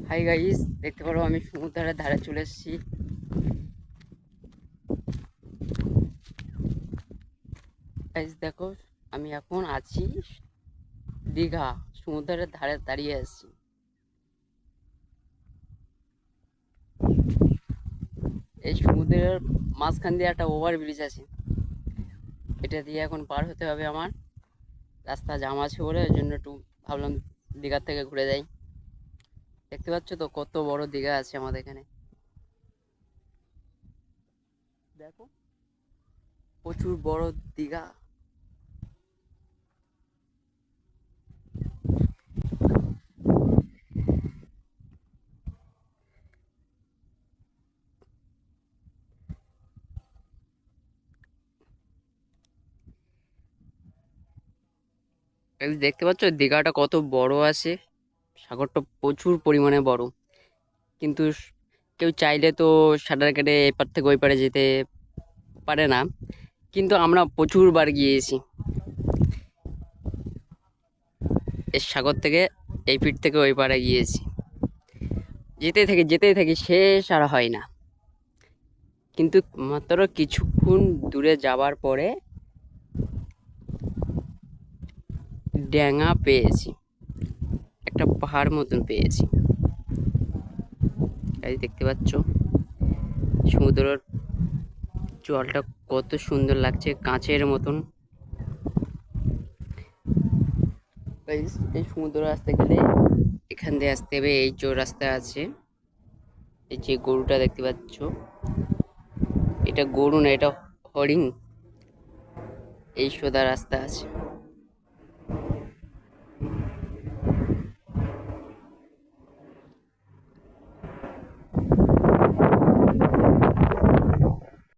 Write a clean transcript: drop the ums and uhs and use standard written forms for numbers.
Hi guys, দেখতে পারো আমি সমুদ্রের ধারে চলে এসেছি। গাইস দেখো, আমি এখন আছি দীঘা, সমুদ্রের ধারে দাঁড়িয়ে আছি। এই সমুদ্রের মাঝখান দিয়ে একটা ওভার ব্রিজ আছে, এটা দিয়ে এখন পার হতে হবে আমার। রাস্তা জাম আছে বলে ওই জন্য একটু ভাবলাম দীঘার থেকে ঘুরে যাই। দেখতে পাচ্ছ তো কত বড় দীঘা আছে আমাদের এখানে, দেখো প্রচুর বড় দীঘা। গাইস দেখতে পাচ্ছ দীঘাটা কত বড় আছে, সাগরটা প্রচুর পরিমাণে বড়। কিন্তু কেউ চাইলে তো সাঁতার কেটে এপার থেকে ওই পারে যেতে পারে না, কিন্তু আমরা প্রচুর বার গিয়েছি। এই সাগর থেকে এই পিঠ থেকে ওই পারে গিয়েছি, যেতেই থাকি শেষ আর হয় না। কিন্তু মাত্র কিছুক্ষণ দূরে যাবার পরে ড্যাঙা পেয়েছি, একটা পাহাড় মতন পেয়েছি। এই দেখতে পাচ্ছ সমুদ্রের জলটা কত সুন্দর লাগছে, কাঁচের মতন। গাইস, এই সমুদ্র আসতে গেলে এখান দিয়ে আসতে হবে, এই যে রাস্তা আছে, এই যে গরুটা দেখতে পাচ্ছ, এটা গরু না, এটা হরিণ। এই সোজা রাস্তা আছে।